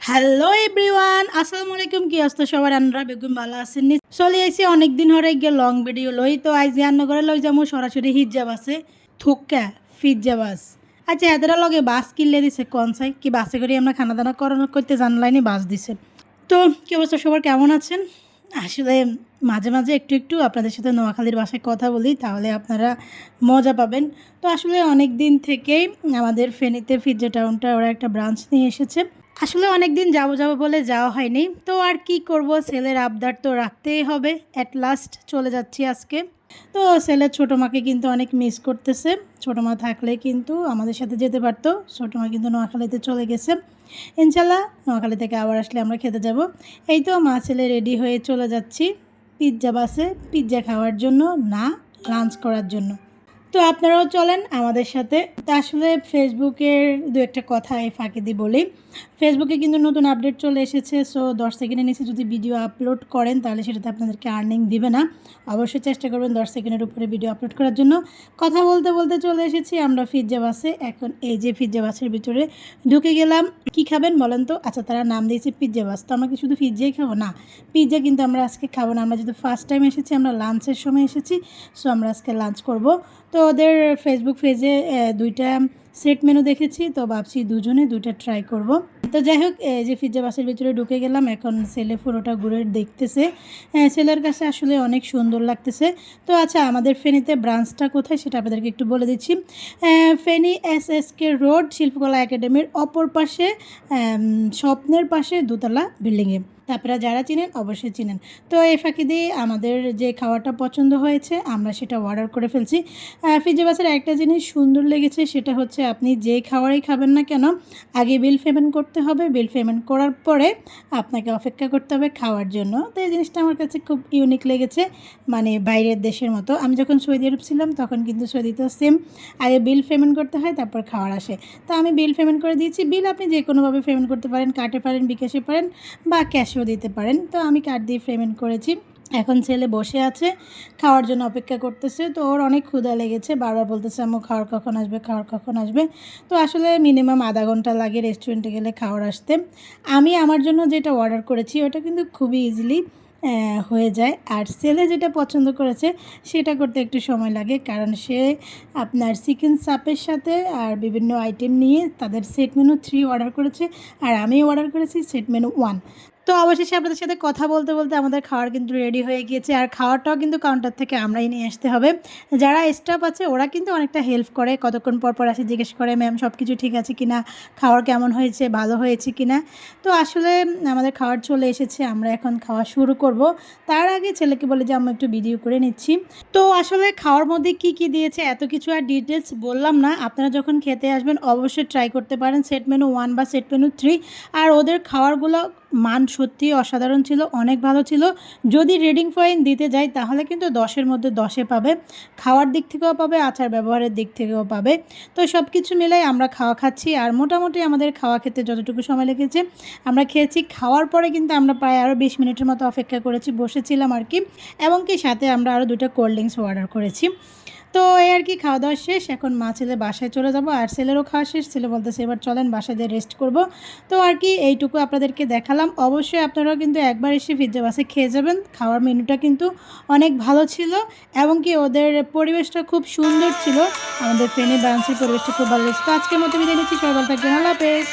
Hello everyone, আসসালামু আলাইকুম। কি অবস্থা সবার? আমরা বেগুন ভালো আছেন নি? চলে আইছি অনেকদিন হরে গিয়ে লং ভিডিও লই। তো আজ রান্নাঘরে লই যাবো সরাসরি হিজ্জা বাসে থুক্কা ফিজ্জা বাস। আচ্ছা, এদের লগে বাস কিনলে দিছে কনসাই কি বাসে করে আমরা খানা দানা করানো করতে জানলাইনি বাস দিছে। তো কি অবস্থা সবার, কেমন আছেন? আসলে মাঝে মাঝে একটু একটু আপনাদের সাথে নোয়াখালীর ভাষায় কথা বলি, তাহলে আপনারা মজা পাবেন। তো আসলে অনেক দিন থেকেই আমাদের ফেনীতে পিৎজা টাউনটা ওরা একটা ব্রাঞ্চ নিয়ে এসেছে। আসলে অনেক দিন যাবো যাবো বলে যাওয়া হয়নি, তো আর কি করব, ছেলের আবদার তো রাখতেই হবে। অ্যাট লাস্ট চলে যাচ্ছি আজকে। তো ছেলের ছোটো মাকে কিন্তু অনেক মিস করতেছে। ছোটো মা থাকলে কিন্তু আমাদের সাথে যেতে পারতো। ছোটো মা কিন্তু নোয়াখালীতে চলে গেছে। ইনশাল্লাহ নোয়াখালী থেকে আবার আসলে আমরা খেতে যাব। এই তো মা ছেলে রেডি হয়ে চলে যাচ্ছি পিৎজা বাসে, পিৎজা খাওয়ার জন্য না, লাঞ্চ করার জন্য। তো আপনারাও চলেন আমাদের সাথে। তা আসলে ফেসবুকের দু একটা কথা এই ফাঁকে দিয়ে বলি। ফেসবুকে কিন্তু নতুন আপডেট চলে এসেছে। সো 10 সেকেন্ডের নিচে যদি ভিডিও আপলোড করেন তাহলে সেটাতে আপনাদেরকে আর্নিং দিবে না। অবশ্যই চেষ্টা করবেন 10 সেকেন্ডের উপরে ভিডিও আপলোড করার জন্য। কথা বলতে বলতে চলে এসেছি আমরা পিৎজা বাসে। এখন এই যে পিৎজা বাসের ভিতরে ঢুকে গেলাম। কি খাবেন বলেন তো? আচ্ছা, তারা নাম দিয়েছে পিৎজা বাস, তো আমরা কি শুধু পিৎজাই খাবো? না, পিৎজা কিন্তু আমরা আজকে খাবো না। আমরা যেহেতু ফার্স্ট টাইম এসেছি, আমরা লাঞ্চের সময় এসেছি, সো আমরা আজকে লাঞ্চ করব। তো ওদের ফেসবুক পেজে দুইটা সেট মেনু দেখেছি, তো ভাবছি দুজনে দুইটা ট্রাই করব। তো যাই হোক, যে পিৎজা বাসের ভিতরে ঢুকে গেলাম। এখন ছেলে পুরোটা ঘুরে দেখতেছে। ছেলের কাছে আসলে অনেক সুন্দর লাগতেছে। তো আচ্ছা, আমাদের ফেনীতে ব্রাঞ্চটা কোথায় সেটা আপনাদেরকে একটু বলে দিচ্ছি। ফেনী SSK রোড, শিল্পকলা একাডেমির অপর পাশে, স্বপ্নের পাশে দোতলা বিল্ডিংয়ে। তারপরে যারা চিনেন অবশ্যই চিনেন। তো এই ফাঁকি দিয়ে আমাদের যে খাওয়াটা পছন্দ হয়েছে আমরা সেটা অর্ডার করে ফেলছি। পিৎজা বাসের একটা জিনিস সুন্দর লেগেছে, সেটা হচ্ছে আপনি যে খাবারই খাবেন না কেন আগে বিল পেমেন্ট করতে হবে। বিল পেমেন্ট করার পরে আপনাকে অপেক্ষা করতে হবে খাওয়ার জন্য। তো এই জিনিসটা আমার কাছে খুব ইউনিক লেগেছে, মানে বাইরের দেশের মতো। আমি যখন সৌদি আরব ছিলাম তখন কিন্তু সৌদিতেও সেম, আগে বিল পেমেন্ট করতে হয় তারপর খাওয়ার আসে। তো আমি বিল পেমেন্ট করে দিয়েছি। বিল আপনি যে কোনোভাবে পেমেন্ট করতে পারেন, কার্ডে পারেন, বিকাশে পারেন বা ক্যাশও দিতে পারেন। তো আমি কার্ড দিয়ে পেমেন্ট করেছি। এখন ছেলে বসে আছে, খাওয়ার জন্য অপেক্ষা করতেছে। তো ওর অনেক ক্ষুধা লেগেছে, বারবার বলতেছে আম্মু খাওয়ার কখন আসবে, খাওয়ার কখন আসবে। তো আসলে মিনিমাম আধা ঘন্টা লাগে রেস্টুরেন্টে গেলে খাওয়ার আসতে। আমি আমার জন্য যেটা অর্ডার করেছি ওটা কিন্তু খুবই ইজিলি হয়ে যায়। আর ছেলে যেটা পছন্দ করেছে সেটা করতে একটু সময় লাগে, কারণ সে আপনার চিকেন চাপের সাথে আর বিভিন্ন আইটেম নিয়ে তাদের সেট মেনু 3 অর্ডার করেছে, আর আমি অর্ডার করেছি সেট মেনু 1। তো অবশেষে আপনাদের সাথে কথা বলতে বলতে আমাদের খাওয়ার কিন্তু রেডি হয়ে গিয়েছে। আর খাওয়ারটাও কিন্তু কাউন্টার থেকে আমরাই নিয়ে আসতে হবে। যারা স্টাফ আছে ওরা কিন্তু অনেকটা হেল্প করে, কতক্ষণ পর পর আসে জিজ্ঞেস করে ম্যাম সব কিছু ঠিক আছে কি না, খাওয়ার কেমন হয়েছে, ভালো হয়েছে কি না। তো আসলে আমাদের খাওয়ার চলে এসেছে, আমরা এখন খাওয়া শুরু করব। তার আগে ছেলেকে বলে যে আমরা একটু ভিডিও করে নিচ্ছি। তো আসলে খাওয়ার মধ্যে কি কি দিয়েছে এত কিছু আর ডিটেলস বললাম না। আপনারা যখন খেতে আসবেন অবশ্যই ট্রাই করতে পারেন সেট মেনু 1 বা সেট মেনু 3। আর ওদের খাওয়ারগুলো মান সত্যি অসাধারণ ছিল, অনেক ভালো ছিল। যদি রেটিং পয়েন্ট দিতে যাই তাহলে কিন্তু 10-এর মধ্যে 10-এ পাবে। খাওয়ার দিক থেকেও পাবে, আচার ব্যবহারের দিক থেকেও পাবে। তো সব কিছু মিলাই আমরা খাওয়া খাচ্ছি। আর মোটামুটি আমাদের খাওয়া খেতে যতটুকু সময় লেগেছে আমরা খেয়েছি। খাওয়ার পরে কিন্তু আমরা প্রায় আরও 20 মিনিটের মতো অপেক্ষা করেছি, বসেছিলাম আর কি। এবং কি সাথে আমরা আরও 2টা কোল্ড ড্রিঙ্কস অর্ডার করেছি। তো এই আর কি, খাওয়া দাওয়া শেষ। এখন মা ছেলে বাসায় চলে যাব। আর ছেলেরও খাওয়া শেষ, ছেলে বলতেছে এবার চলেন বাসায় দিয়ে রেস্ট করব। তো আর কি, এইটুকু আপনাদেরকে দেখালাম। অবশ্যই আপনারাও কিন্তু একবার এসে পিৎজা বাসে খেয়ে যাবেন। খাওয়ার মেনুটা কিন্তু অনেক ভালো ছিল, এবং কি ওদের পরিবেশটা খুব সুন্দর ছিল। আমাদের ফেনী ব্রাঞ্চের পরিবেশটা খুব ভালো লেগেছে। তো আজকের মতো বিদায় নিচ্ছি, সবাই ভালো থাকবেন, আল্লাহ হাফেজ।